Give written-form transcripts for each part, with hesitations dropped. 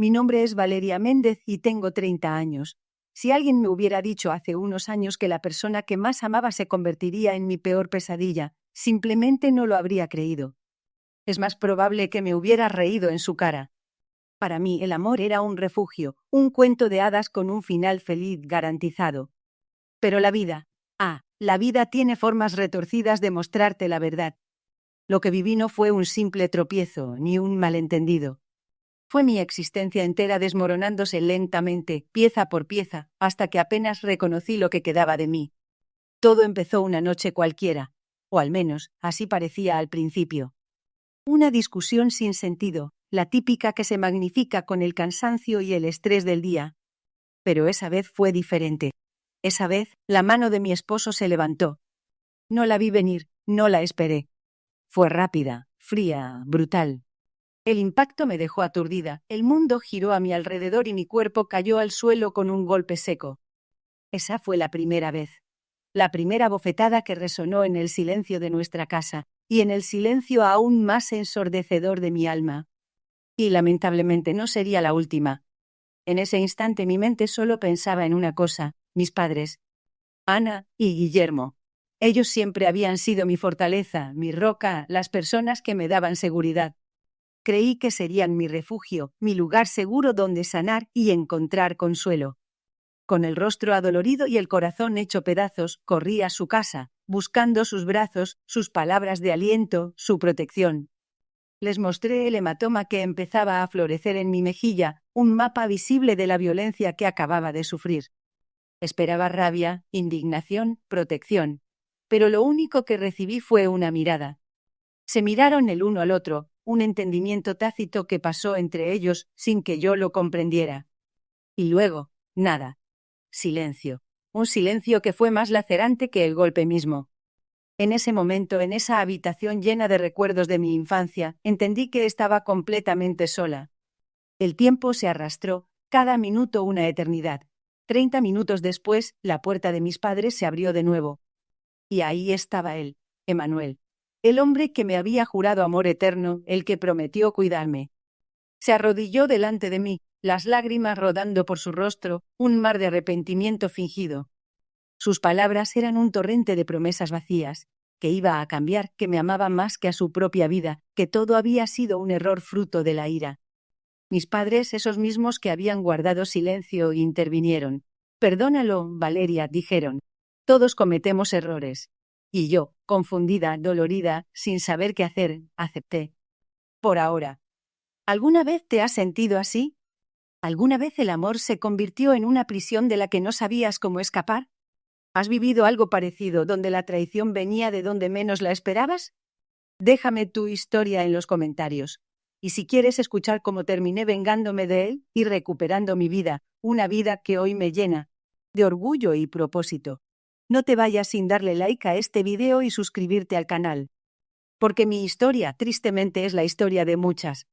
Mi nombre es Valeria Méndez y tengo 30 años. Si alguien me hubiera dicho hace unos años que la persona que más amaba se convertiría en mi peor pesadilla, simplemente no lo habría creído. Es más probable que me hubiera reído en su cara. Para mí el amor era un refugio, un cuento de hadas con un final feliz garantizado. Pero la vida tiene formas retorcidas de mostrarte la verdad. Lo que viví no fue un simple tropiezo, ni un malentendido. Fue mi existencia entera desmoronándose lentamente, pieza por pieza, hasta que apenas reconocí lo que quedaba de mí. Todo empezó una noche cualquiera, o al menos así parecía al principio. Una discusión sin sentido, la típica que se magnifica con el cansancio y el estrés del día. Pero esa vez fue diferente. Esa vez, la mano de mi esposo se levantó. No la vi venir, no la esperé. Fue rápida, fría, brutal. El impacto me dejó aturdida, el mundo giró a mi alrededor y mi cuerpo cayó al suelo con un golpe seco. Esa fue la primera vez. La primera bofetada que resonó en el silencio de nuestra casa, y en el silencio aún más ensordecedor de mi alma. Y lamentablemente no sería la última. En ese instante mi mente solo pensaba en una cosa, mis padres, Ana y Guillermo. Ellos siempre habían sido mi fortaleza, mi roca, las personas que me daban seguridad. Creí que serían mi refugio, mi lugar seguro donde sanar y encontrar consuelo. Con el rostro adolorido y el corazón hecho pedazos, corrí a su casa, buscando sus brazos, sus palabras de aliento, su protección. Les mostré el hematoma que empezaba a florecer en mi mejilla, un mapa visible de la violencia que acababa de sufrir. Esperaba rabia, indignación, protección. Pero lo único que recibí fue una mirada. Se miraron el uno al otro, un entendimiento tácito que pasó entre ellos sin que yo lo comprendiera. Y luego, nada. Silencio. Un silencio que fue más lacerante que el golpe mismo. En ese momento, en esa habitación llena de recuerdos de mi infancia, entendí que estaba completamente sola. El tiempo se arrastró, cada minuto una eternidad. 30 minutos después, la puerta de mis padres se abrió de nuevo. Y ahí estaba él, Emanuel. El hombre que me había jurado amor eterno, el que prometió cuidarme. Se arrodilló delante de mí, las lágrimas rodando por su rostro, un mar de arrepentimiento fingido. Sus palabras eran un torrente de promesas vacías, que iba a cambiar, que me amaba más que a su propia vida, que todo había sido un error fruto de la ira. Mis padres, esos mismos que habían guardado silencio, intervinieron. «Perdónalo, Valeria», dijeron. «Todos cometemos errores». Y yo, confundida, dolorida, sin saber qué hacer, acepté. Por ahora. ¿Alguna vez te has sentido así? ¿Alguna vez el amor se convirtió en una prisión de la que no sabías cómo escapar? ¿Has vivido algo parecido, donde la traición venía de donde menos la esperabas? Déjame tu historia en los comentarios. Y si quieres escuchar cómo terminé vengándome de él y recuperando mi vida, una vida que hoy me llena de orgullo y propósito, no te vayas sin darle like a este video y suscribirte al canal. Porque mi historia, tristemente, es la historia de muchas.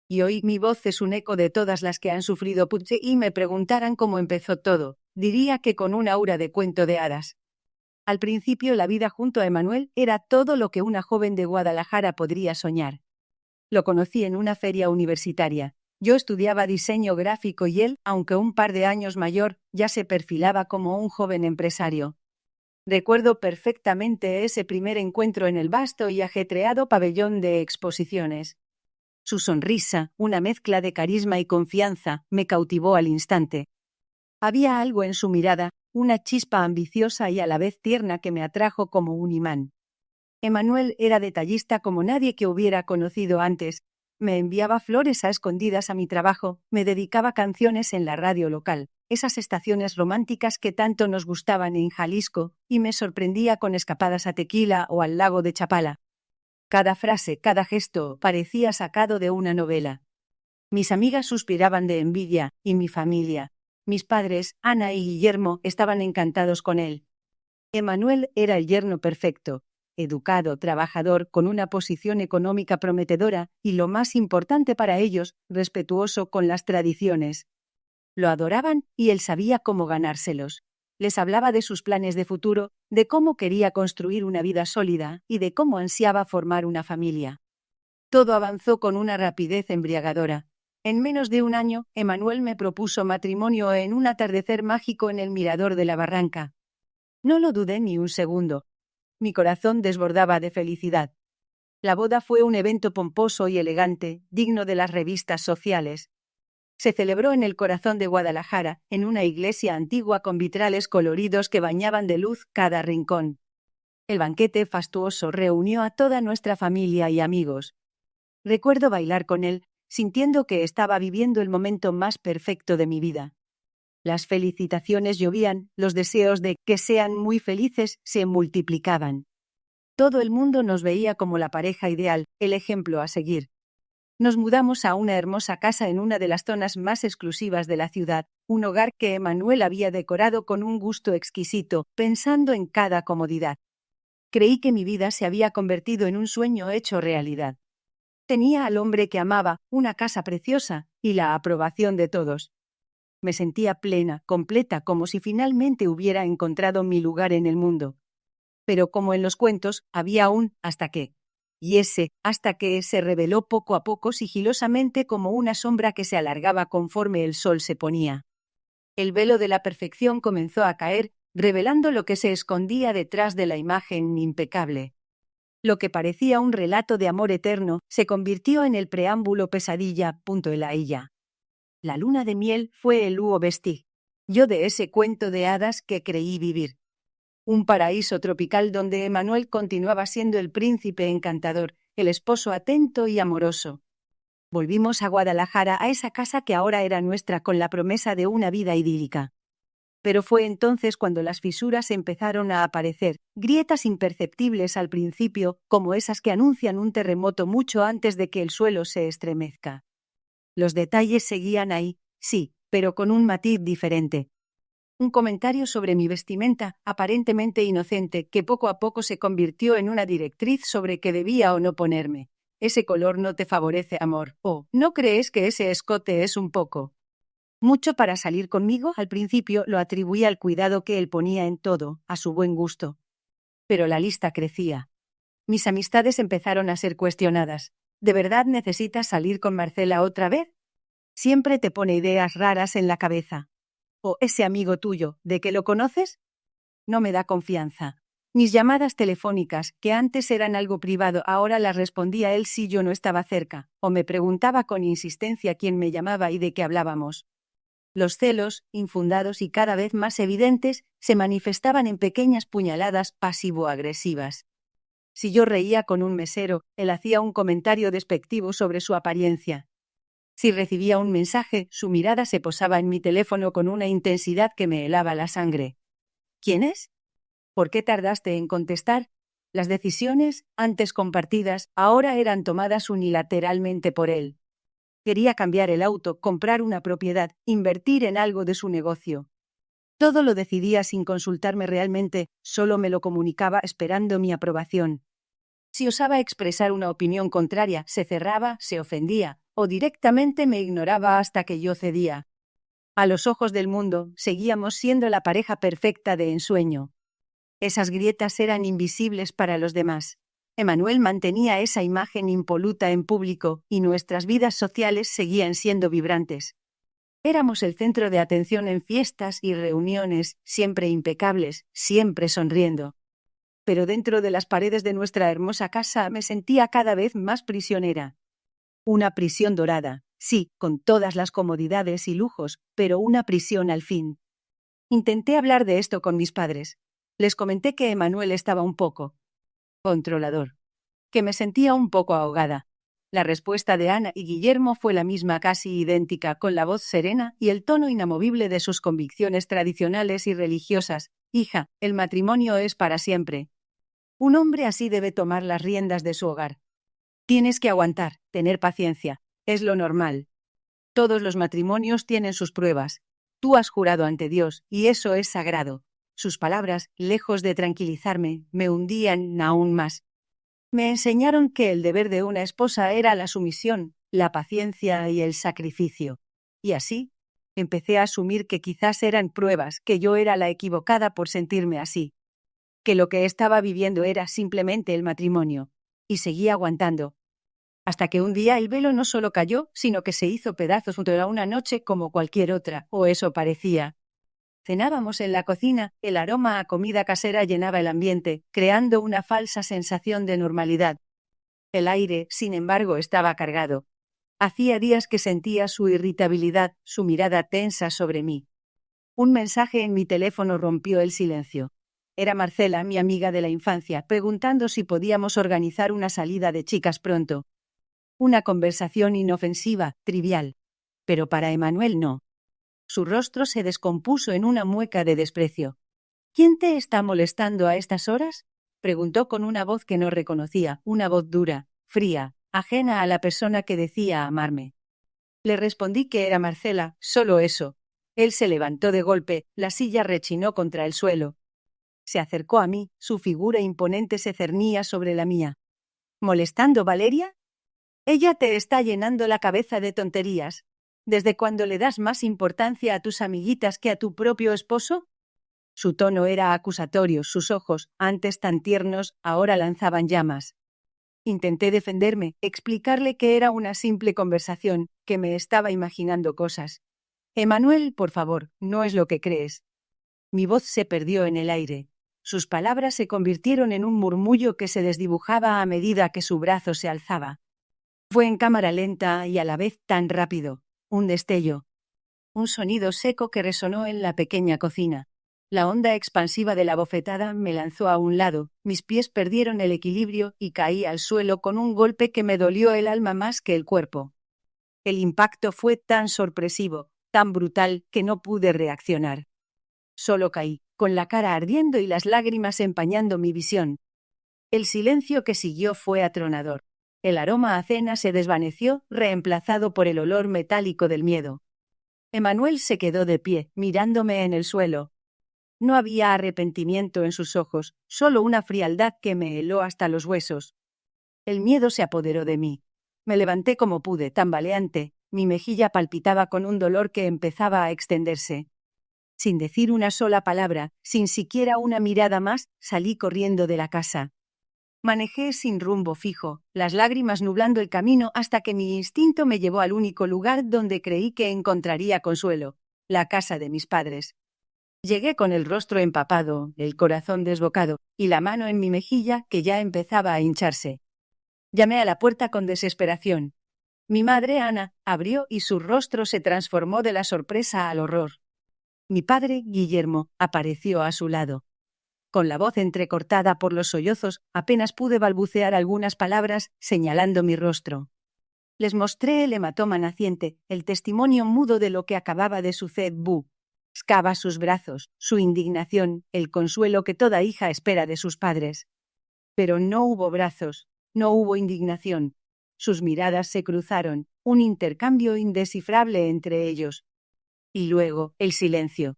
Y hoy mi voz es un eco de todas las que han sufrido puche y me preguntaran cómo empezó todo, diría que con un aura de cuento de hadas. Al principio la vida junto a Emanuel era todo lo que una joven de Guadalajara podría soñar. Lo conocí en una feria universitaria. Yo estudiaba diseño gráfico y él, aunque un par de años mayor, ya se perfilaba como un joven empresario. Recuerdo perfectamente ese primer encuentro en el vasto y ajetreado pabellón de exposiciones. Su sonrisa, una mezcla de carisma y confianza, me cautivó al instante. Había algo en su mirada, una chispa ambiciosa y a la vez tierna que me atrajo como un imán. Emanuel era detallista como nadie que hubiera conocido antes. Me enviaba flores a escondidas a mi trabajo, me dedicaba canciones en la radio local, esas estaciones románticas que tanto nos gustaban en Jalisco, y me sorprendía con escapadas a Tequila o al lago de Chapala. Cada frase, cada gesto, parecía sacado de una novela. Mis amigas suspiraban de envidia, y mi familia. Mis padres, Ana y Guillermo, estaban encantados con él. Emanuel era el yerno perfecto, educado, trabajador, con una posición económica prometedora y, lo más importante para ellos, respetuoso con las tradiciones. Lo adoraban y él sabía cómo ganárselos. Les hablaba de sus planes de futuro, de cómo quería construir una vida sólida y de cómo ansiaba formar una familia. Todo avanzó con una rapidez embriagadora. En menos de un año, Emanuel me propuso matrimonio en un atardecer mágico en el mirador de la barranca. No lo dudé ni un segundo. Mi corazón desbordaba de felicidad. La boda fue un evento pomposo y elegante, digno de las revistas sociales. Se celebró en el corazón de Guadalajara, en una iglesia antigua con vitrales coloridos que bañaban de luz cada rincón. El banquete fastuoso reunió a toda nuestra familia y amigos. Recuerdo bailar con él, sintiendo que estaba viviendo el momento más perfecto de mi vida. Las felicitaciones llovían, los deseos de que sean muy felices se multiplicaban. Todo el mundo nos veía como la pareja ideal, el ejemplo a seguir. Nos mudamos a una hermosa casa en una de las zonas más exclusivas de la ciudad, un hogar que Emanuel había decorado con un gusto exquisito, pensando en cada comodidad. Creí que mi vida se había convertido en un sueño hecho realidad. Tenía al hombre que amaba, una casa preciosa y la aprobación de todos. Me sentía plena, completa, como si finalmente hubiera encontrado mi lugar en el mundo. Pero como en los cuentos, había un hasta que. Y ese hasta que se reveló poco a poco sigilosamente como una sombra que se alargaba conforme el sol se ponía. El velo de la perfección comenzó a caer, revelando lo que se escondía detrás de la imagen impecable. Lo que parecía un relato de amor eterno se convirtió en el preámbulo pesadilla. La luna de miel fue el huo vestig, yo de ese cuento de hadas que creí vivir. Un paraíso tropical donde Emanuel continuaba siendo el príncipe encantador, el esposo atento y amoroso. Volvimos a Guadalajara, a esa casa que ahora era nuestra, con la promesa de una vida idílica. Pero fue entonces cuando las fisuras empezaron a aparecer, grietas imperceptibles al principio, como esas que anuncian un terremoto mucho antes de que el suelo se estremezca. Los detalles seguían ahí, sí, pero con un matiz diferente. Un comentario sobre mi vestimenta, aparentemente inocente, que poco a poco se convirtió en una directriz sobre qué debía o no ponerme. Ese color no te favorece, amor. O, ¿no crees que ese escote es un poco mucho para salir conmigo? Al principio lo atribuía al cuidado que él ponía en todo, a su buen gusto. Pero la lista crecía. Mis amistades empezaron a ser cuestionadas. ¿De verdad necesitas salir con Marcela otra vez? Siempre te pone ideas raras en la cabeza. ¿O ese amigo tuyo, de que lo conoces? No me da confianza. Mis llamadas telefónicas, que antes eran algo privado, ahora las respondía él si yo no estaba cerca, o me preguntaba con insistencia quién me llamaba y de qué hablábamos. Los celos, infundados y cada vez más evidentes, se manifestaban en pequeñas puñaladas pasivo-agresivas. Si yo reía con un mesero, él hacía un comentario despectivo sobre su apariencia. Si recibía un mensaje, su mirada se posaba en mi teléfono con una intensidad que me helaba la sangre. ¿Quién es? ¿Por qué tardaste en contestar? Las decisiones, antes compartidas, ahora eran tomadas unilateralmente por él. Quería cambiar el auto, comprar una propiedad, invertir en algo de su negocio. Todo lo decidía sin consultarme realmente, solo me lo comunicaba esperando mi aprobación. Si osaba expresar una opinión contraria, se cerraba, se ofendía, o directamente me ignoraba hasta que yo cedía. A los ojos del mundo, seguíamos siendo la pareja perfecta de ensueño. Esas grietas eran invisibles para los demás. Emanuel mantenía esa imagen impoluta en público y nuestras vidas sociales seguían siendo vibrantes. Éramos el centro de atención en fiestas y reuniones, siempre impecables, siempre sonriendo. Pero dentro de las paredes de nuestra hermosa casa me sentía cada vez más prisionera. Una prisión dorada, sí, con todas las comodidades y lujos, pero una prisión al fin. Intenté hablar de esto con mis padres. Les comenté que Emanuel estaba un poco controlador, que me sentía un poco ahogada. La respuesta de Ana y Guillermo fue la misma, casi idéntica, con la voz serena y el tono inamovible de sus convicciones tradicionales y religiosas. Hija, el matrimonio es para siempre. Un hombre así debe tomar las riendas de su hogar. Tienes que aguantar, tener paciencia. Es lo normal. Todos los matrimonios tienen sus pruebas. Tú has jurado ante Dios, y eso es sagrado. Sus palabras, lejos de tranquilizarme, me hundían aún más. Me enseñaron que el deber de una esposa era la sumisión, la paciencia y el sacrificio. Y así, empecé a asumir que quizás eran pruebas, que yo era la equivocada por sentirme así. Que lo que estaba viviendo era simplemente el matrimonio. Y seguí aguantando. Hasta que un día el velo no solo cayó, sino que se hizo pedazos junto a una noche como cualquier otra, o eso parecía. Cenábamos en la cocina, el aroma a comida casera llenaba el ambiente, creando una falsa sensación de normalidad. El aire, sin embargo, estaba cargado. Hacía días que sentía su irritabilidad, su mirada tensa sobre mí. Un mensaje en mi teléfono rompió el silencio. Era Marcela, mi amiga de la infancia, preguntando si podíamos organizar una salida de chicas pronto. Una conversación inofensiva, trivial. Pero para Emanuel no. Su rostro se descompuso en una mueca de desprecio. ¿Quién te está molestando a estas horas?, preguntó con una voz que no reconocía, una voz dura, fría, ajena a la persona que decía amarme. Le respondí que era Marcela, solo eso. Él se levantó de golpe, la silla rechinó contra el suelo. Se acercó a mí, su figura imponente se cernía sobre la mía. ¿Molestando, Valeria? Ella te está llenando la cabeza de tonterías. ¿Desde cuándo le das más importancia a tus amiguitas que a tu propio esposo? Su tono era acusatorio, sus ojos, antes tan tiernos, ahora lanzaban llamas. Intenté defenderme, explicarle que era una simple conversación, que me estaba imaginando cosas. Emanuel, por favor, no es lo que crees. Mi voz se perdió en el aire. Sus palabras se convirtieron en un murmullo que se desdibujaba a medida que su brazo se alzaba. Fue en cámara lenta y a la vez tan rápido. Un destello. Un sonido seco que resonó en la pequeña cocina. La onda expansiva de la bofetada me lanzó a un lado, mis pies perdieron el equilibrio y caí al suelo con un golpe que me dolió el alma más que el cuerpo. El impacto fue tan sorpresivo, tan brutal, que no pude reaccionar. Solo caí, con la cara ardiendo y las lágrimas empañando mi visión. El silencio que siguió fue atronador. El aroma a cena se desvaneció, reemplazado por el olor metálico del miedo. Emanuel se quedó de pie, mirándome en el suelo. No había arrepentimiento en sus ojos, solo una frialdad que me heló hasta los huesos. El miedo se apoderó de mí. Me levanté como pude, tambaleante, mi mejilla palpitaba con un dolor que empezaba a extenderse. Sin decir una sola palabra, sin siquiera una mirada más, salí corriendo de la casa. Manejé sin rumbo fijo, las lágrimas nublando el camino hasta que mi instinto me llevó al único lugar donde creí que encontraría consuelo, la casa de mis padres. Llegué con el rostro empapado, el corazón desbocado y la mano en mi mejilla que ya empezaba a hincharse. Llamé a la puerta con desesperación. Mi madre, Ana, abrió y su rostro se transformó de la sorpresa al horror. Mi padre, Guillermo, apareció a su lado. Con la voz entrecortada por los sollozos, apenas pude balbucear algunas palabras, señalando mi rostro. Les mostré el hematoma naciente, el testimonio mudo de lo que acababa de suceder. Excava sus brazos, su indignación, el consuelo que toda hija espera de sus padres. Pero no hubo brazos, no hubo indignación. Sus miradas se cruzaron, un intercambio indescifrable entre ellos. Y luego, el silencio.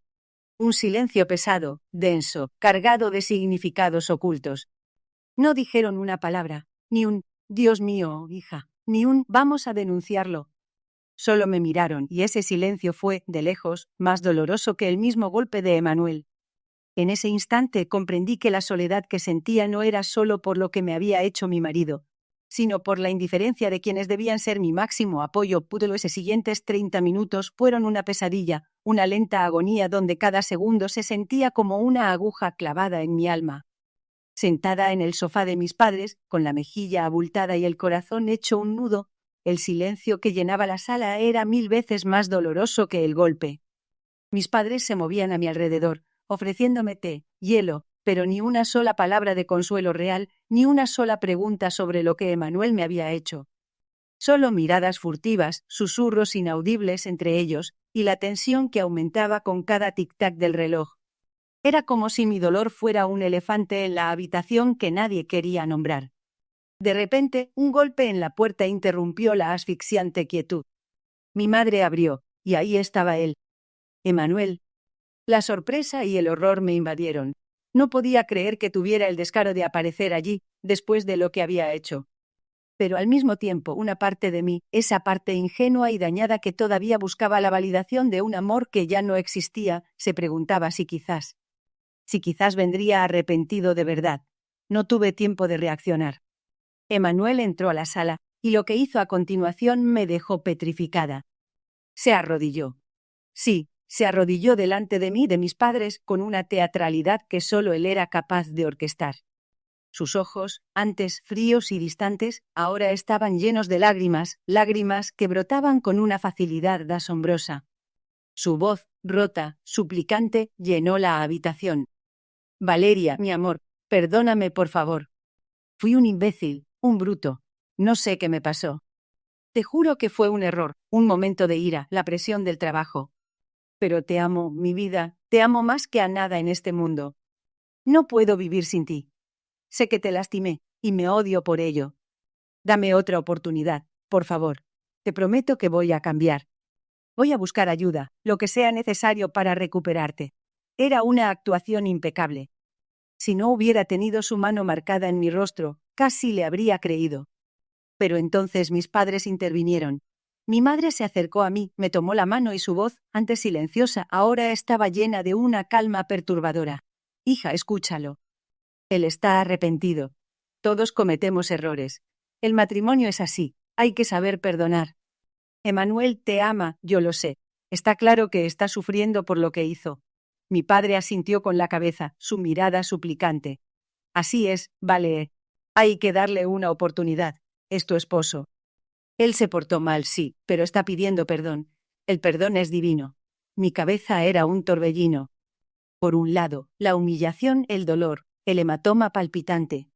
Un silencio pesado, denso, cargado de significados ocultos. No dijeron una palabra, ni un «Dios mío, hija», ni un «Vamos a denunciarlo». Solo me miraron y ese silencio fue, de lejos, más doloroso que el mismo golpe de Emanuel. En ese instante comprendí que la soledad que sentía no era solo por lo que me había hecho mi marido, sino por la indiferencia de quienes debían ser mi máximo apoyo. Los siguientes 30 minutos fueron una pesadilla, una lenta agonía donde cada segundo se sentía como una aguja clavada en mi alma. Sentada en el sofá de mis padres, con la mejilla abultada y el corazón hecho un nudo, el silencio que llenaba la sala era 1000 veces más doloroso que el golpe. Mis padres se movían a mi alrededor, ofreciéndome té, hielo, pero ni una sola palabra de consuelo real, ni una sola pregunta sobre lo que Emanuel me había hecho. Solo miradas furtivas, susurros inaudibles entre ellos, y la tensión que aumentaba con cada tic-tac del reloj. Era como si mi dolor fuera un elefante en la habitación que nadie quería nombrar. De repente, un golpe en la puerta interrumpió la asfixiante quietud. Mi madre abrió, y ahí estaba él. Emanuel. La sorpresa y el horror me invadieron. No podía creer que tuviera el descaro de aparecer allí, después de lo que había hecho. Pero al mismo tiempo, una parte de mí, esa parte ingenua y dañada que todavía buscaba la validación de un amor que ya no existía, se preguntaba si quizás vendría arrepentido de verdad. No tuve tiempo de reaccionar. Emanuel entró a la sala, y lo que hizo a continuación me dejó petrificada. Se arrodilló. Sí, se arrodilló delante de mí, de mis padres, con una teatralidad que solo él era capaz de orquestar. Sus ojos, antes fríos y distantes, ahora estaban llenos de lágrimas, lágrimas que brotaban con una facilidad asombrosa. Su voz, rota, suplicante, llenó la habitación. Valeria, mi amor, perdóname por favor. Fui un imbécil, un bruto. No sé qué me pasó. Te juro que fue un error, un momento de ira, la presión del trabajo. Pero te amo, mi vida, te amo más que a nada en este mundo. No puedo vivir sin ti. Sé que te lastimé, y me odio por ello. Dame otra oportunidad, por favor. Te prometo que voy a cambiar. Voy a buscar ayuda, lo que sea necesario para recuperarte. Era una actuación impecable. Si no hubiera tenido su mano marcada en mi rostro, casi le habría creído. Pero entonces mis padres intervinieron. Mi madre se acercó a mí, me tomó la mano y su voz, antes silenciosa, ahora estaba llena de una calma perturbadora. Hija, escúchalo. Él está arrepentido. Todos cometemos errores. El matrimonio es así, hay que saber perdonar. Emmanuel te ama, yo lo sé. Está claro que está sufriendo por lo que hizo. Mi padre asintió con la cabeza, su mirada suplicante. Así es, vale. Hay que darle una oportunidad. Es tu esposo. Él se portó mal, sí, pero está pidiendo perdón. El perdón es divino. Mi cabeza era un torbellino. Por un lado, la humillación, el dolor, el hematoma palpitante.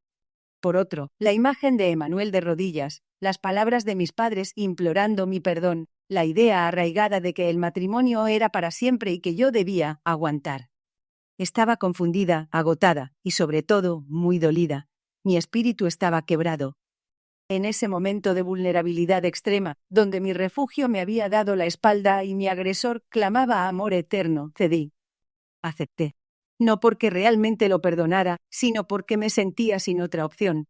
Por otro, la imagen de Emmanuel de rodillas, las palabras de mis padres implorando mi perdón, la idea arraigada de que el matrimonio era para siempre y que yo debía aguantar. Estaba confundida, agotada y, sobre todo, muy dolida. Mi espíritu estaba quebrado. En ese momento de vulnerabilidad extrema, donde mi refugio me había dado la espalda y mi agresor clamaba amor eterno, cedí. Acepté. No porque realmente lo perdonara, sino porque me sentía sin otra opción.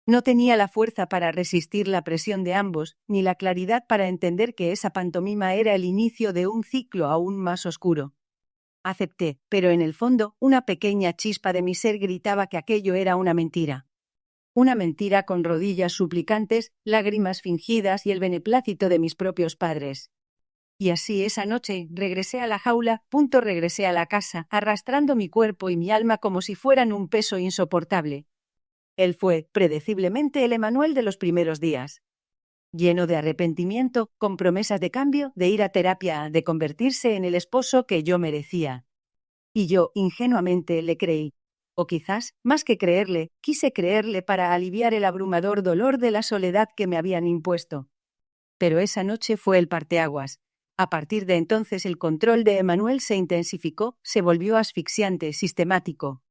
No tenía la fuerza para resistir la presión de ambos, ni la claridad para entender que esa pantomima era el inicio de un ciclo aún más oscuro. Acepté, pero en el fondo, una pequeña chispa de mi ser gritaba que aquello era una mentira. Una mentira con rodillas suplicantes, lágrimas fingidas y el beneplácito de mis propios padres. Y así esa noche regresé a la jaula, regresé a la casa, arrastrando mi cuerpo y mi alma como si fueran un peso insoportable. Él fue, predeciblemente, el Emmanuel de los primeros días. Lleno de arrepentimiento, con promesas de cambio, de ir a terapia, de convertirse en el esposo que yo merecía. Y yo, ingenuamente, le creí. O quizás, más que creerle, quise creerle para aliviar el abrumador dolor de la soledad que me habían impuesto. Pero esa noche fue el parteaguas. A partir de entonces el control de Emmanuel se intensificó, se volvió asfixiante, sistemático.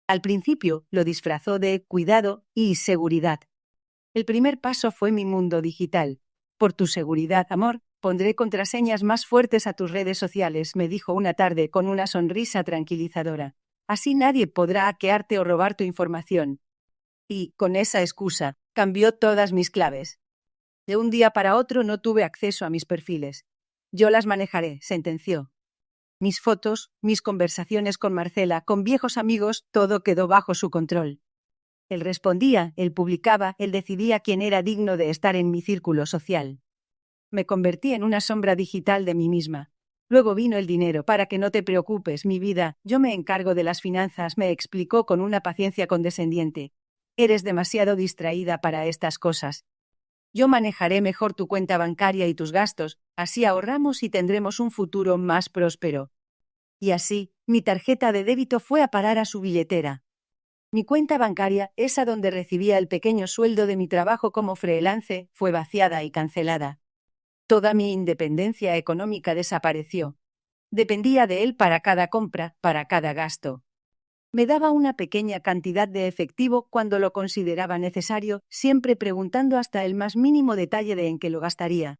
Al principio lo disfrazó de cuidado y seguridad. El primer paso fue mi mundo digital. Por tu seguridad, amor, pondré contraseñas más fuertes a tus redes sociales, me dijo una tarde con una sonrisa tranquilizadora. Así nadie podrá hackearte o robar tu información. Y, con esa excusa, cambió todas mis claves. De un día para otro no tuve acceso a mis perfiles. Yo las manejaré, sentenció. Mis fotos, mis conversaciones con Marcela, con viejos amigos, todo quedó bajo su control. Él respondía, él publicaba, él decidía quién era digno de estar en mi círculo social. Me convertí en una sombra digital de mí misma. Luego vino el dinero, para que no te preocupes, mi vida, yo me encargo de las finanzas, me explicó con una paciencia condescendiente. Eres demasiado distraída para estas cosas. Yo manejaré mejor tu cuenta bancaria y tus gastos, así ahorramos y tendremos un futuro más próspero. Y así, mi tarjeta de débito fue a parar a su billetera. Mi cuenta bancaria, esa donde recibía el pequeño sueldo de mi trabajo como freelance, fue vaciada y cancelada. Toda mi independencia económica desapareció. Dependía de él para cada compra, para cada gasto. Me daba una pequeña cantidad de efectivo cuando lo consideraba necesario, siempre preguntando hasta el más mínimo detalle de en qué lo gastaría.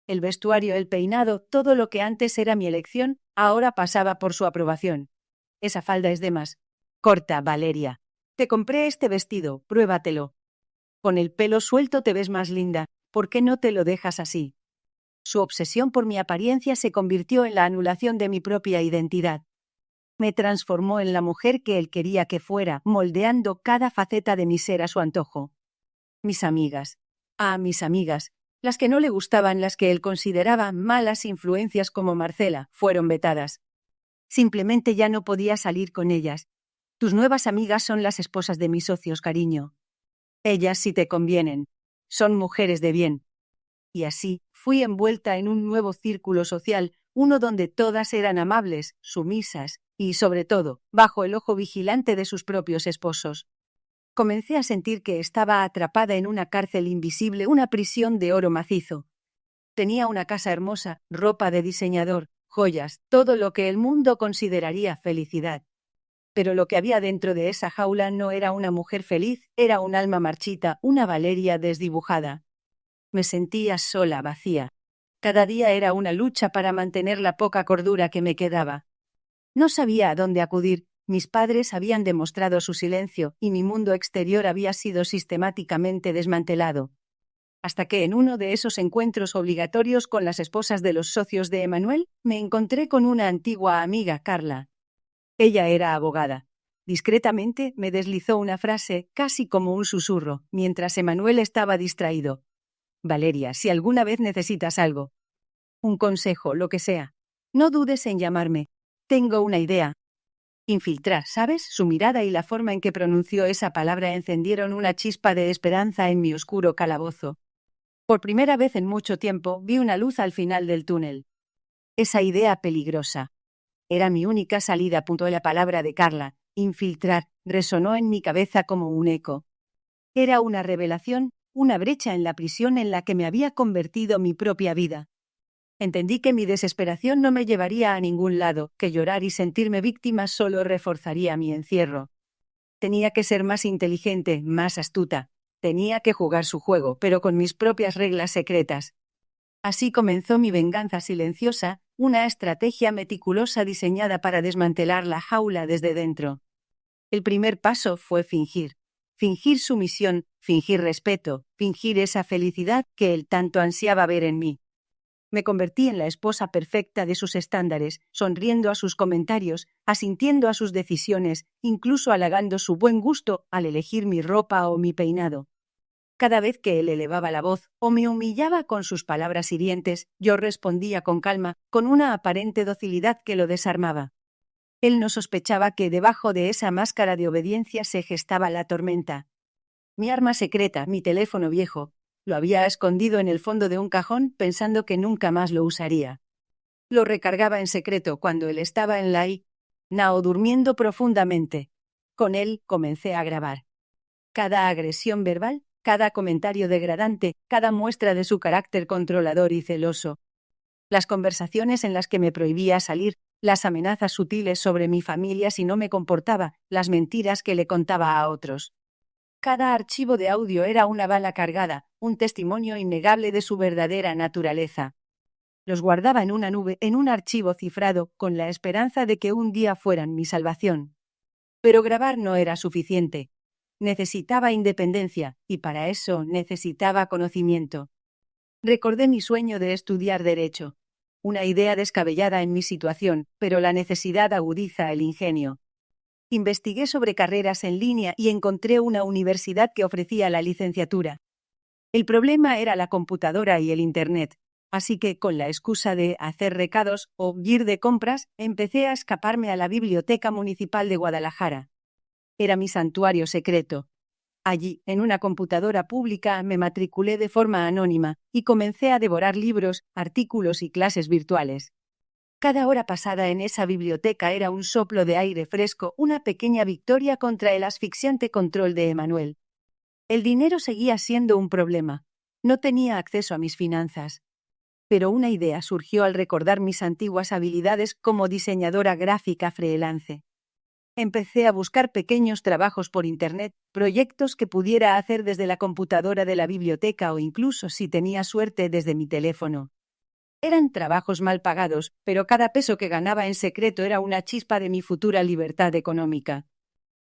El vestuario, el peinado, todo lo que antes era mi elección, ahora pasaba por su aprobación. Esa falda es de más. Corta, Valeria. Te compré este vestido, pruébatelo. Con el pelo suelto te ves más linda. ¿Por qué no te lo dejas así? Su obsesión por mi apariencia se convirtió en la anulación de mi propia identidad. Me transformó en la mujer que él quería que fuera, moldeando cada faceta de mi ser a su antojo. Mis amigas. A mis amigas, las que no le gustaban, las que él consideraba malas influencias como Marcela, fueron vetadas. Simplemente ya no podía salir con ellas. Tus nuevas amigas son las esposas de mis socios, cariño. Ellas sí te convienen. Son mujeres de bien. Y así fui envuelta en un nuevo círculo social, uno donde todas eran amables, sumisas y, sobre todo, bajo el ojo vigilante de sus propios esposos. Comencé a sentir que estaba atrapada en una cárcel invisible, una prisión de oro macizo. Tenía una casa hermosa, ropa de diseñador, joyas, todo lo que el mundo consideraría felicidad. Pero lo que había dentro de esa jaula no era una mujer feliz, era un alma marchita, una Valeria desdibujada. Me sentía sola, vacía. Cada día era una lucha para mantener la poca cordura que me quedaba. No sabía a dónde acudir. Mis padres habían demostrado su silencio y mi mundo exterior había sido sistemáticamente desmantelado. Hasta que en uno de esos encuentros obligatorios con las esposas de los socios de Emanuel, me encontré con una antigua amiga, Carla. Ella era abogada. Discretamente me deslizó una frase, casi como un susurro, mientras Emanuel estaba distraído. Valeria, si alguna vez necesitas algo, un consejo, lo que sea, no dudes en llamarme. Tengo una idea. Infiltrar, ¿sabes? Su mirada y la forma en que pronunció esa palabra encendieron una chispa de esperanza en mi oscuro calabozo. Por primera vez en mucho tiempo vi una luz al final del túnel. Esa idea peligrosa. Era mi única salida. La palabra de Carla, infiltrar, resonó en mi cabeza como un eco. Era una revelación, una brecha en la prisión en la que me había convertido mi propia vida. Entendí que mi desesperación no me llevaría a ningún lado, que llorar y sentirme víctima solo reforzaría mi encierro. Tenía que ser más inteligente, más astuta. Tenía que jugar su juego, pero con mis propias reglas secretas. Así comenzó mi venganza silenciosa, una estrategia meticulosa diseñada para desmantelar la jaula desde dentro. El primer paso fue fingir. Fingir sumisión, fingir respeto, fingir esa felicidad que él tanto ansiaba ver en mí. Me convertí en la esposa perfecta de sus estándares, sonriendo a sus comentarios, asintiendo a sus decisiones, incluso halagando su buen gusto al elegir mi ropa o mi peinado. Cada vez que él elevaba la voz o me humillaba con sus palabras hirientes, yo respondía con calma, con una aparente docilidad que lo desarmaba. Él no sospechaba que debajo de esa máscara de obediencia se gestaba la tormenta. Mi arma secreta, mi teléfono viejo, lo había escondido en el fondo de un cajón pensando que nunca más lo usaría. Lo recargaba en secreto cuando él estaba en la I.N.A.O. durmiendo profundamente. Con él comencé a grabar. Cada agresión verbal, cada comentario degradante, cada muestra de su carácter controlador y celoso. Las conversaciones en las que me prohibía salir, las amenazas sutiles sobre mi familia si no me comportaba, las mentiras que le contaba a otros. Cada archivo de audio era una bala cargada, un testimonio innegable de su verdadera naturaleza. Los guardaba en una nube, en un archivo cifrado, con la esperanza de que un día fueran mi salvación. Pero grabar no era suficiente. Necesitaba independencia, y para eso necesitaba conocimiento. Recordé mi sueño de estudiar Derecho. Una idea descabellada en mi situación, pero la necesidad agudiza el ingenio. Investigué sobre carreras en línea y encontré una universidad que ofrecía la licenciatura. El problema era la computadora y el Internet, así que, con la excusa de hacer recados o ir de compras, empecé a escaparme a la Biblioteca Municipal de Guadalajara. Era mi santuario secreto. Allí, en una computadora pública, me matriculé de forma anónima y comencé a devorar libros, artículos y clases virtuales. Cada hora pasada en esa biblioteca era un soplo de aire fresco, una pequeña victoria contra el asfixiante control de Emanuel. El dinero seguía siendo un problema. No tenía acceso a mis finanzas. Pero una idea surgió al recordar mis antiguas habilidades como diseñadora gráfica freelance. Empecé a buscar pequeños trabajos por Internet, proyectos que pudiera hacer desde la computadora de la biblioteca o incluso, si tenía suerte, desde mi teléfono. Eran trabajos mal pagados, pero cada peso que ganaba en secreto era una chispa de mi futura libertad económica.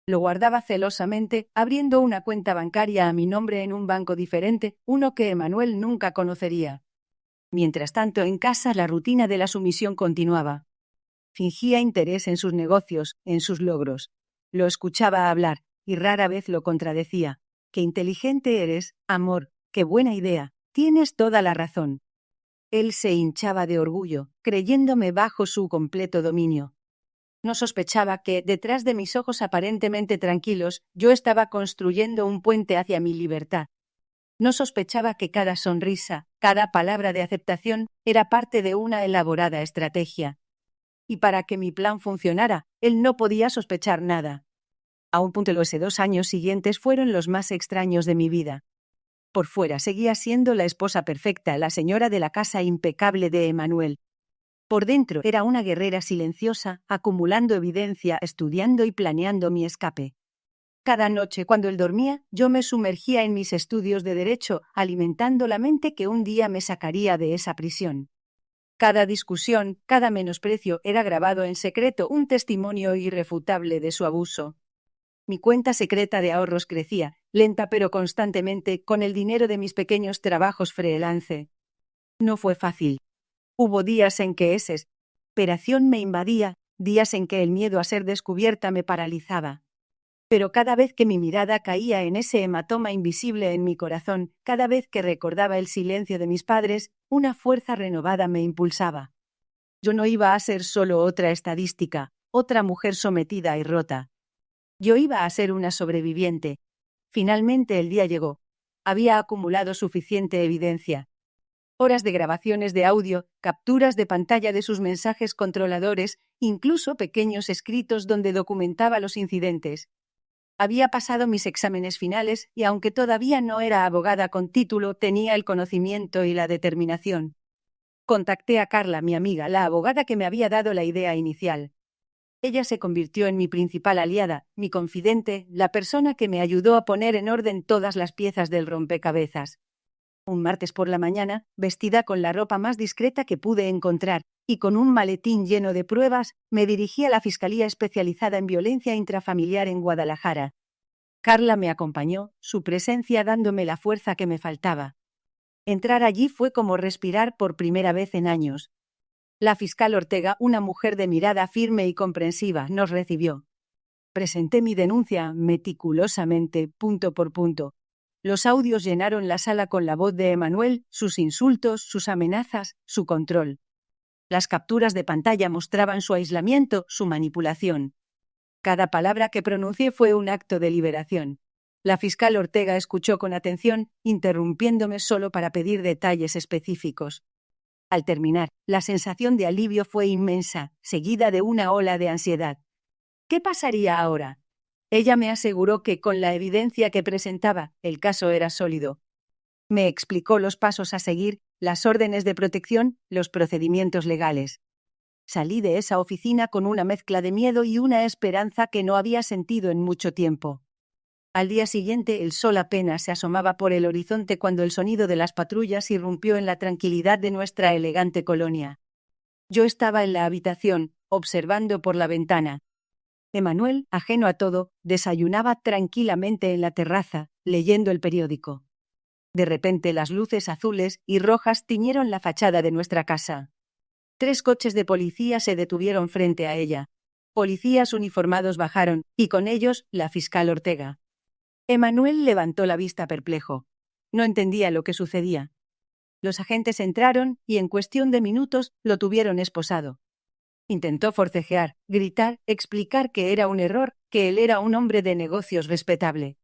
Lo guardaba celosamente, abriendo una cuenta bancaria a mi nombre en un banco diferente, uno que Emanuel nunca conocería. Mientras tanto, en casa la rutina de la sumisión continuaba. Fingía interés en sus negocios, en sus logros. Lo escuchaba hablar, y rara vez lo contradecía. «Qué inteligente eres, amor, qué buena idea. Tienes toda la razón. Él se hinchaba de orgullo, creyéndome bajo su completo dominio. No sospechaba que, detrás de mis ojos aparentemente tranquilos, yo estaba construyendo un puente hacia mi libertad. No sospechaba que cada sonrisa, cada palabra de aceptación, era parte de una elaborada estrategia. Y para que mi plan funcionara, él no podía sospechar nada. Los 2 años siguientes fueron los más extraños de mi vida. Por fuera seguía siendo la esposa perfecta, la señora de la casa impecable de Emmanuel. Por dentro era una guerrera silenciosa, acumulando evidencia, estudiando y planeando mi escape. Cada noche, cuando él dormía, yo me sumergía en mis estudios de derecho, alimentando la mente que un día me sacaría de esa prisión. Cada discusión, cada menosprecio era grabado en secreto, un testimonio irrefutable de su abuso. Mi cuenta secreta de ahorros crecía, lenta pero constantemente, con el dinero de mis pequeños trabajos freelance. No fue fácil. Hubo días en que esa desesperación me invadía, días en que el miedo a ser descubierta me paralizaba. Pero cada vez que mi mirada caía en ese hematoma invisible en mi corazón, cada vez que recordaba el silencio de mis padres, una fuerza renovada me impulsaba. Yo no iba a ser solo otra estadística, otra mujer sometida y rota. Yo iba a ser una sobreviviente. Finalmente el día llegó. Había acumulado suficiente evidencia. Horas de grabaciones de audio, capturas de pantalla de sus mensajes controladores, incluso pequeños escritos donde documentaba los incidentes. Había pasado mis exámenes finales y aunque todavía no era abogada con título, tenía el conocimiento y la determinación. Contacté a Carla, mi amiga, la abogada que me había dado la idea inicial. Ella se convirtió en mi principal aliada, mi confidente, la persona que me ayudó a poner en orden todas las piezas del rompecabezas. Un martes por la mañana, vestida con la ropa más discreta que pude encontrar y con un maletín lleno de pruebas, me dirigí a la Fiscalía Especializada en Violencia Intrafamiliar en Guadalajara. Carla me acompañó, su presencia dándome la fuerza que me faltaba. Entrar allí fue como respirar por primera vez en años. La fiscal Ortega, una mujer de mirada firme y comprensiva, nos recibió. Presenté mi denuncia meticulosamente, punto por punto. Los audios llenaron la sala con la voz de Emmanuel, sus insultos, sus amenazas, su control. Las capturas de pantalla mostraban su aislamiento, su manipulación. Cada palabra que pronuncié fue un acto de liberación. La fiscal Ortega escuchó con atención, interrumpiéndome solo para pedir detalles específicos. Al terminar, la sensación de alivio fue inmensa, seguida de una ola de ansiedad. ¿Qué pasaría ahora? Ella me aseguró que, con la evidencia que presentaba, el caso era sólido. Me explicó los pasos a seguir, las órdenes de protección, los procedimientos legales. Salí de esa oficina con una mezcla de miedo y una esperanza que no había sentido en mucho tiempo. Al día siguiente el sol apenas se asomaba por el horizonte cuando el sonido de las patrullas irrumpió en la tranquilidad de nuestra elegante colonia. Yo estaba en la habitación, observando por la ventana. Emmanuel, ajeno a todo, desayunaba tranquilamente en la terraza, leyendo el periódico. De repente las luces azules y rojas tiñeron la fachada de nuestra casa. 3 coches de policía se detuvieron frente a ella. Policías uniformados bajaron, y con ellos la fiscal Ortega. Emmanuel levantó la vista perplejo. No entendía lo que sucedía. Los agentes entraron y en cuestión de minutos lo tuvieron esposado. Intentó forcejear, gritar, explicar que era un error, que él era un hombre de negocios respetable.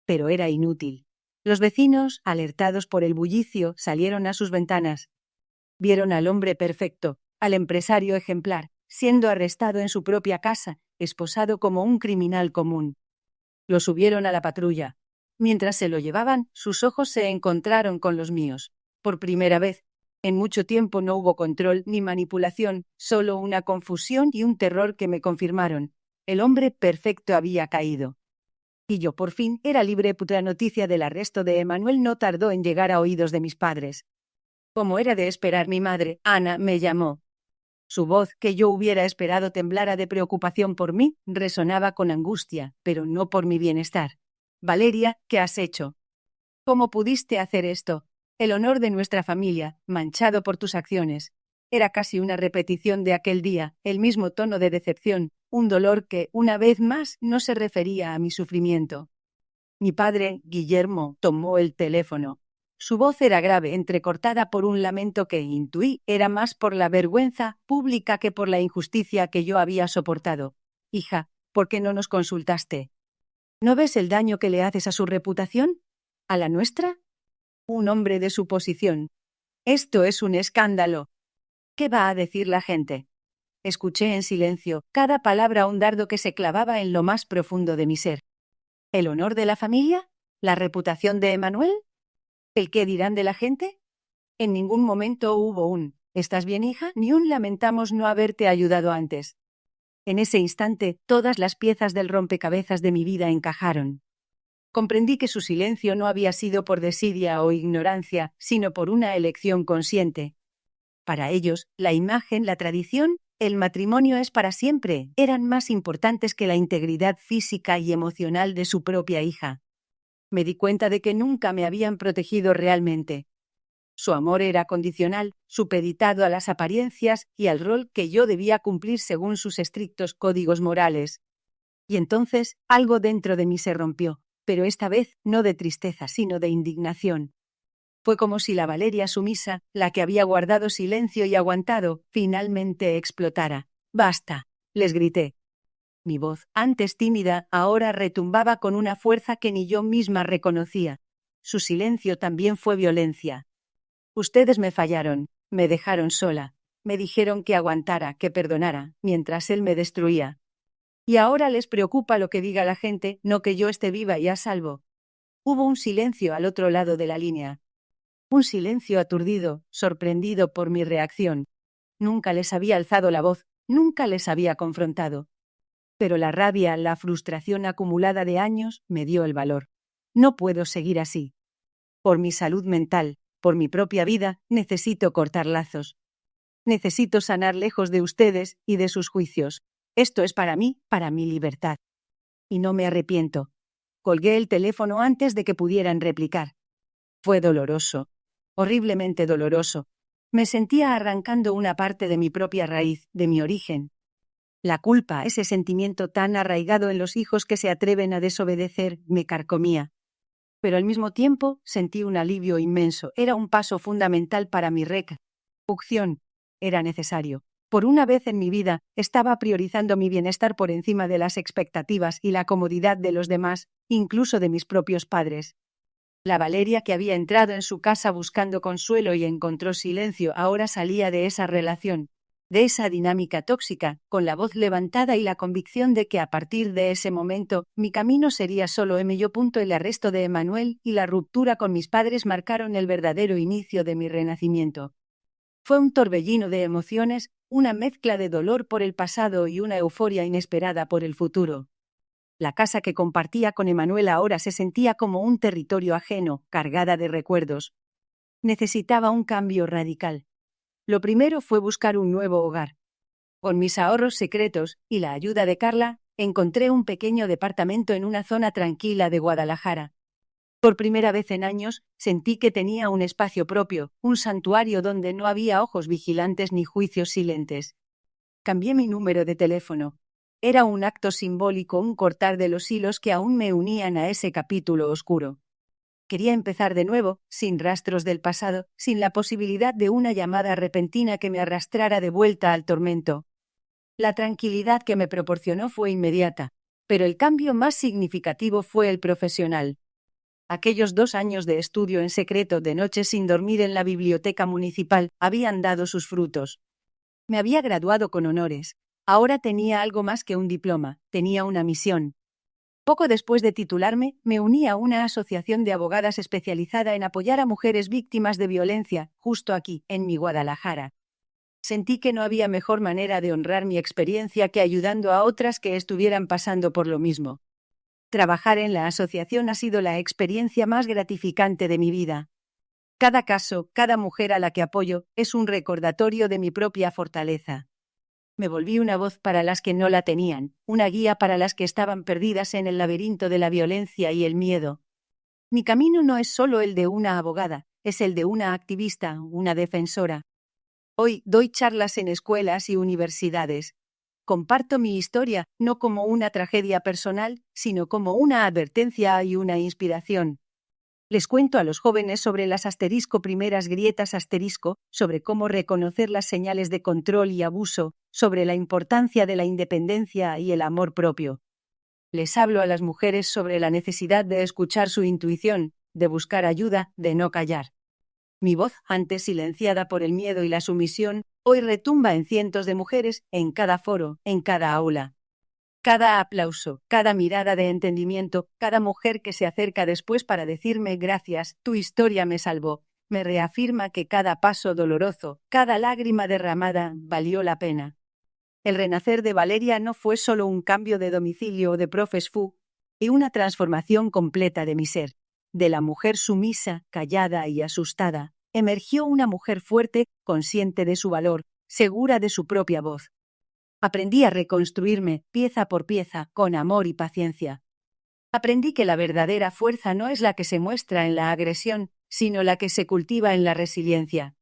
Pero era inútil. Los vecinos, alertados por el bullicio, salieron a sus ventanas. Vieron al hombre perfecto, al empresario ejemplar, siendo arrestado en su propia casa, esposado como un criminal común. Lo subieron a la patrulla. Mientras se lo llevaban, sus ojos se encontraron con los míos. Por primera vez. En mucho tiempo no hubo control ni manipulación, solo una confusión y un terror que me confirmaron. El hombre perfecto había caído. Y yo por fin era libre. La noticia del arresto de Emmanuel no tardó en llegar a oídos de mis padres. Como era de esperar, mi madre, Ana, me llamó. Su voz, que yo hubiera esperado temblara de preocupación por mí, resonaba con angustia, pero no por mi bienestar. Valeria, ¿qué has hecho? ¿Cómo pudiste hacer esto? El honor de nuestra familia, manchado por tus acciones. Era casi una repetición de aquel día, el mismo tono de decepción, un dolor que, una vez más, no se refería a mi sufrimiento. Mi padre, Guillermo, tomó el teléfono. Su voz era grave, entrecortada por un lamento que intuí era más por la vergüenza pública que por la injusticia que yo había soportado. Hija, ¿por qué no nos consultaste? ¿No ves el daño que le haces a su reputación? ¿A la nuestra? Un hombre de su posición. Esto es un escándalo. ¿Qué va a decir la gente? Escuché en silencio, cada palabra un dardo que se clavaba en lo más profundo de mi ser. ¿El honor de la familia? ¿La reputación de Emanuel? ¿El qué dirán de la gente? En ningún momento hubo un ¿estás bien, hija?, ni un lamentamos no haberte ayudado antes. En ese instante, todas las piezas del rompecabezas de mi vida encajaron. Comprendí que su silencio no había sido por desidia o ignorancia, sino por una elección consciente. Para ellos, la imagen, la tradición, el matrimonio es para siempre, eran más importantes que la integridad física y emocional de su propia hija. Me di cuenta de que nunca me habían protegido realmente. Su amor era condicional, supeditado a las apariencias y al rol que yo debía cumplir según sus estrictos códigos morales. Y entonces algo dentro de mí se rompió, pero esta vez no de tristeza, sino de indignación. Fue como si la Valeria sumisa, la que había guardado silencio y aguantado, finalmente explotara. «¡Basta!», les grité. Mi voz, antes tímida, ahora retumbaba con una fuerza que ni yo misma reconocía. Su silencio también fue violencia. Ustedes me fallaron, me dejaron sola, me dijeron que aguantara, que perdonara, mientras él me destruía. Y ahora les preocupa lo que diga la gente, no que yo esté viva y a salvo. Hubo un silencio al otro lado de la línea. Un silencio aturdido, sorprendido por mi reacción. Nunca les había alzado la voz, nunca les había confrontado. Pero la rabia, la frustración acumulada de años, me dio el valor. No puedo seguir así. Por mi salud mental, por mi propia vida, necesito cortar lazos. Necesito sanar lejos de ustedes y de sus juicios. Esto es para mí, para mi libertad. Y no me arrepiento. Colgué el teléfono antes de que pudieran replicar. Fue doloroso, horriblemente doloroso. Me sentía arrancando una parte de mi propia raíz, de mi origen. La culpa, ese sentimiento tan arraigado en los hijos que se atreven a desobedecer, me carcomía. Pero al mismo tiempo sentí un alivio inmenso. Era un paso fundamental para mi reconstrucción. Era necesario. Por una vez en mi vida, estaba priorizando mi bienestar por encima de las expectativas y la comodidad de los demás, incluso de mis propios padres. La Valeria que había entrado en su casa buscando consuelo y encontró silencio, ahora salía de esa relación, de esa dinámica tóxica, con la voz levantada y la convicción de que a partir de ese momento, mi camino sería solo yo. El arresto de Emanuel y la ruptura con mis padres marcaron el verdadero inicio de mi renacimiento. Fue un torbellino de emociones, una mezcla de dolor por el pasado y una euforia inesperada por el futuro. La casa que compartía con Emanuel ahora se sentía como un territorio ajeno, cargada de recuerdos. Necesitaba un cambio radical. Lo primero fue buscar un nuevo hogar. Con mis ahorros secretos y la ayuda de Carla, encontré un pequeño departamento en una zona tranquila de Guadalajara. Por primera vez en años, sentí que tenía un espacio propio, un santuario donde no había ojos vigilantes ni juicios silentes. Cambié mi número de teléfono. Era un acto simbólico, un cortar de los hilos que aún me unían a ese capítulo oscuro. Quería empezar de nuevo, sin rastros del pasado, sin la posibilidad de una llamada repentina que me arrastrara de vuelta al tormento. La tranquilidad que me proporcionó fue inmediata, pero el cambio más significativo fue el profesional. Aquellos 2 años de estudio en secreto de noche sin dormir en la biblioteca municipal habían dado sus frutos. Me había graduado con honores. Ahora tenía algo más que un diploma, tenía una misión. Poco después de titularme, me uní a una asociación de abogadas especializada en apoyar a mujeres víctimas de violencia, justo aquí, en mi Guadalajara. Sentí que no había mejor manera de honrar mi experiencia que ayudando a otras que estuvieran pasando por lo mismo. Trabajar en la asociación ha sido la experiencia más gratificante de mi vida. Cada caso, cada mujer a la que apoyo, es un recordatorio de mi propia fortaleza. Me volví una voz para las que no la tenían, una guía para las que estaban perdidas en el laberinto de la violencia y el miedo. Mi camino no es solo el de una abogada, es el de una activista, una defensora. Hoy doy charlas en escuelas y universidades. Comparto mi historia no como una tragedia personal, sino como una advertencia y una inspiración. Les cuento a los jóvenes sobre las primeras grietas sobre cómo reconocer las señales de control y abuso, sobre la importancia de la independencia y el amor propio. Les hablo a las mujeres sobre la necesidad de escuchar su intuición, de buscar ayuda, de no callar. Mi voz, antes silenciada por el miedo y la sumisión, hoy retumba en cientos de mujeres, en cada foro, en cada aula. Cada aplauso, cada mirada de entendimiento, cada mujer que se acerca después para decirme gracias, tu historia me salvó, me reafirma que cada paso doloroso, cada lágrima derramada, valió la pena. El renacer de Valeria no fue solo un cambio de domicilio o de profes fu, y una transformación completa de mi ser. De la mujer sumisa, callada y asustada, emergió una mujer fuerte, consciente de su valor, segura de su propia voz. Aprendí a reconstruirme, pieza por pieza, con amor y paciencia. Aprendí que la verdadera fuerza no es la que se muestra en la agresión, sino la que se cultiva en la resiliencia.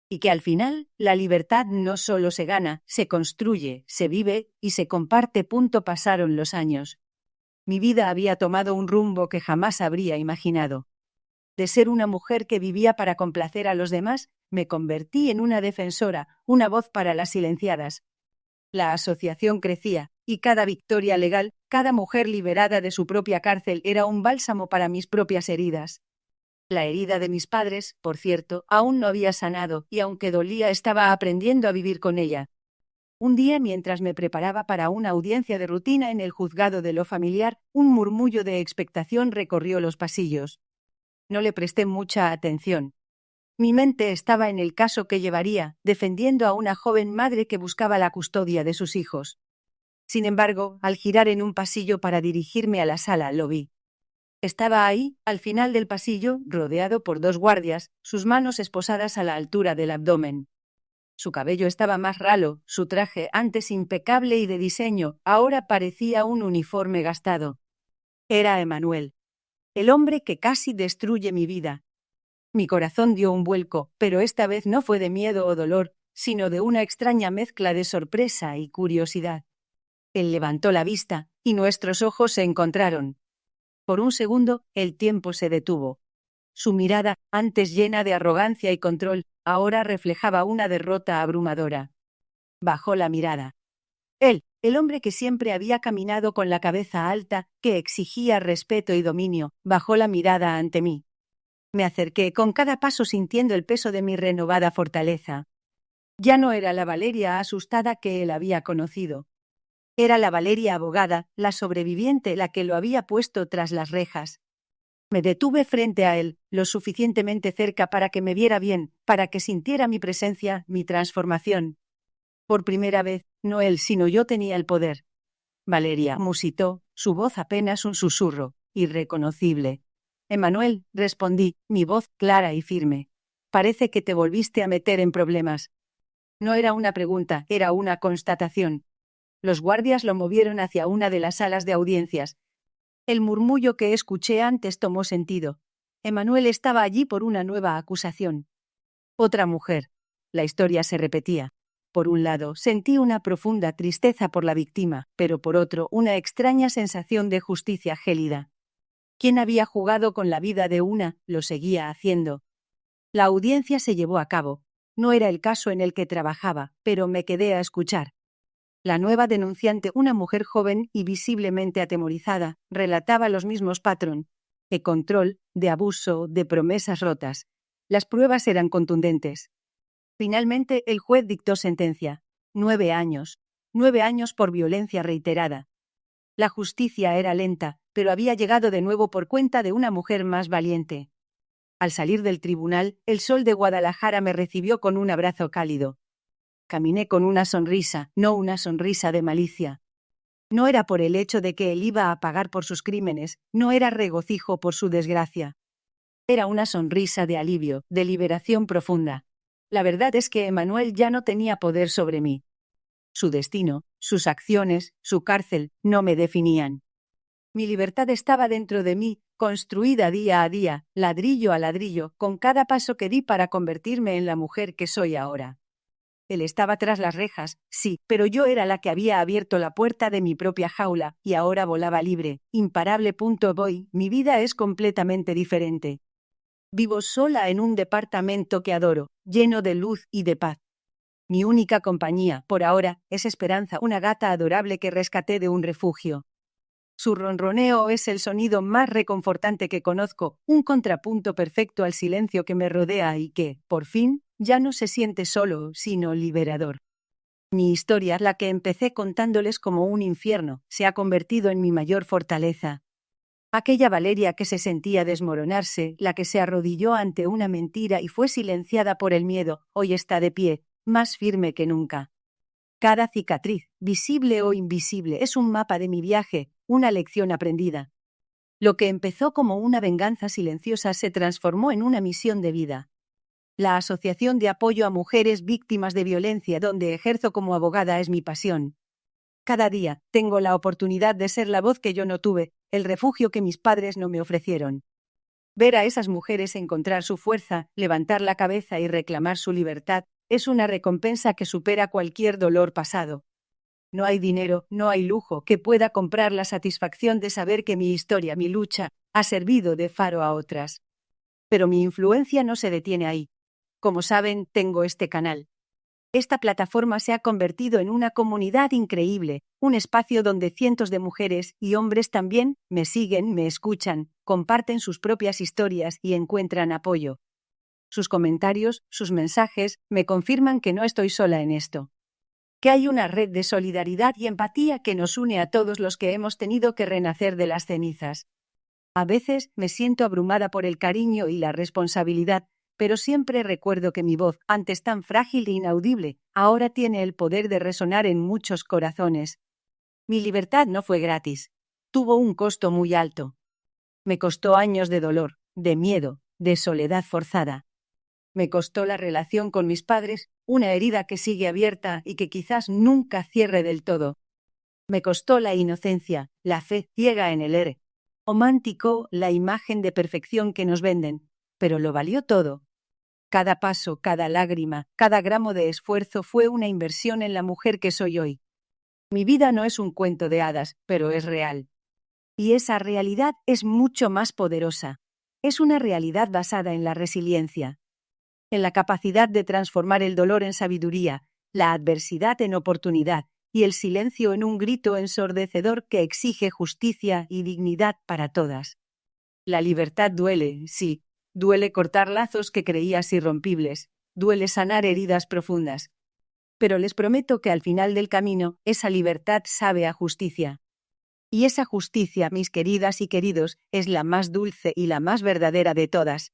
Y que al final, la libertad no solo se gana, se construye, se vive y se comparte. Pasaron los años. Mi vida había tomado un rumbo que jamás habría imaginado. De ser una mujer que vivía para complacer a los demás, me convertí en una defensora, una voz para las silenciadas. La asociación crecía, y cada victoria legal, cada mujer liberada de su propia cárcel era un bálsamo para mis propias heridas. La herida de mis padres, por cierto, aún no había sanado, y aunque dolía, estaba aprendiendo a vivir con ella. Un día, mientras me preparaba para una audiencia de rutina en el juzgado de lo familiar, un murmullo de expectación recorrió los pasillos. No le presté mucha atención. Mi mente estaba en el caso que llevaría, defendiendo a una joven madre que buscaba la custodia de sus hijos. Sin embargo, al girar en un pasillo para dirigirme a la sala, lo vi. Estaba ahí, al final del pasillo, rodeado por 2 guardias, sus manos esposadas a la altura del abdomen. Su cabello estaba más ralo, su traje, antes impecable y de diseño, ahora parecía un uniforme gastado. Era Emmanuel, el hombre que casi destruye mi vida. Mi corazón dio un vuelco, pero esta vez no fue de miedo o dolor, sino de una extraña mezcla de sorpresa y curiosidad. Él levantó la vista, y nuestros ojos se encontraron. Por un segundo, el tiempo se detuvo. Su mirada, antes llena de arrogancia y control, ahora reflejaba una derrota abrumadora. Bajó la mirada. Él, el hombre que siempre había caminado con la cabeza alta, que exigía respeto y dominio, bajó la mirada ante mí. Me acerqué, con cada paso sintiendo el peso de mi renovada fortaleza. Ya no era la Valeria asustada que él había conocido. Era la Valeria abogada, la sobreviviente, la que lo había puesto tras las rejas. Me detuve frente a él, lo suficientemente cerca para que me viera bien, para que sintiera mi presencia, mi transformación. Por primera vez, no él sino yo tenía el poder. Valeria musitó, su voz apenas un susurro, irreconocible. Emmanuel, respondí, mi voz clara y firme. Parece que te volviste a meter en problemas. No era una pregunta, era una constatación. Los guardias lo movieron hacia una de las salas de audiencias. El murmullo que escuché antes tomó sentido. Emmanuel estaba allí por una nueva acusación. Otra mujer. La historia se repetía. Por un lado, sentí una profunda tristeza por la víctima, pero por otro, una extraña sensación de justicia gélida. Quien había jugado con la vida de una, lo seguía haciendo. La audiencia se llevó a cabo. No era el caso en el que trabajaba, pero me quedé a escuchar. La nueva denunciante, una mujer joven y visiblemente atemorizada, relataba los mismos patrones de control, de abuso, de promesas rotas. Las pruebas eran contundentes. Finalmente, el juez dictó sentencia. 9 años. 9 años por violencia reiterada. La justicia era lenta, pero había llegado de nuevo por cuenta de una mujer más valiente. Al salir del tribunal, el sol de Guadalajara me recibió con un abrazo cálido. Caminé con una sonrisa, no una sonrisa de malicia. No era por el hecho de que él iba a pagar por sus crímenes, no era regocijo por su desgracia. Era una sonrisa de alivio, de liberación profunda. La verdad es que Emmanuel ya no tenía poder sobre mí. Su destino, sus acciones, su cárcel, no me definían. Mi libertad estaba dentro de mí, construida día a día, ladrillo a ladrillo, con cada paso que di para convertirme en la mujer que soy ahora. Él estaba tras las rejas, sí, pero yo era la que había abierto la puerta de mi propia jaula, y ahora volaba libre, imparable. Voy, mi vida es completamente diferente. Vivo sola en un departamento que adoro, lleno de luz y de paz. Mi única compañía, por ahora, es Esperanza, una gata adorable que rescaté de un refugio. Su ronroneo es el sonido más reconfortante que conozco, un contrapunto perfecto al silencio que me rodea y que, por fin, ya no se siente solo, sino liberador. Mi historia, la que empecé contándoles como un infierno, se ha convertido en mi mayor fortaleza. Aquella Valeria que se sentía desmoronarse, la que se arrodilló ante una mentira y fue silenciada por el miedo, hoy está de pie, más firme que nunca. Cada cicatriz, visible o invisible, es un mapa de mi viaje, una lección aprendida. Lo que empezó como una venganza silenciosa se transformó en una misión de vida. La Asociación de Apoyo a Mujeres Víctimas de Violencia, donde ejerzo como abogada, es mi pasión. Cada día tengo la oportunidad de ser la voz que yo no tuve, el refugio que mis padres no me ofrecieron. Ver a esas mujeres encontrar su fuerza, levantar la cabeza y reclamar su libertad, es una recompensa que supera cualquier dolor pasado. No hay dinero, no hay lujo que pueda comprar la satisfacción de saber que mi historia, mi lucha, ha servido de faro a otras. Pero mi influencia no se detiene ahí. Como saben, tengo este canal. Esta plataforma se ha convertido en una comunidad increíble, un espacio donde cientos de mujeres y hombres también me siguen, me escuchan, comparten sus propias historias y encuentran apoyo. Sus comentarios, sus mensajes, me confirman que no estoy sola en esto. Que hay una red de solidaridad y empatía que nos une a todos los que hemos tenido que renacer de las cenizas. A veces me siento abrumada por el cariño y la responsabilidad, pero siempre recuerdo que mi voz, antes tan frágil e inaudible, ahora tiene el poder de resonar en muchos corazones. Mi libertad no fue gratis. Tuvo un costo muy alto. Me costó años de dolor, de miedo, de soledad forzada. Me costó la relación con mis padres, una herida que sigue abierta y que quizás nunca cierre del todo. Me costó la inocencia, la fe ciega en el romántico, la imagen de perfección que nos venden, pero lo valió todo. Cada paso, cada lágrima, cada gramo de esfuerzo fue una inversión en la mujer que soy hoy. Mi vida no es un cuento de hadas, pero es real. Y esa realidad es mucho más poderosa. Es una realidad basada en la resiliencia, en la capacidad de transformar el dolor en sabiduría, la adversidad en oportunidad y el silencio en un grito ensordecedor que exige justicia y dignidad para todas. La libertad duele, sí, duele cortar lazos que creías irrompibles, duele sanar heridas profundas. Pero les prometo que al final del camino, esa libertad sabe a justicia. Y esa justicia, mis queridas y queridos, es la más dulce y la más verdadera de todas.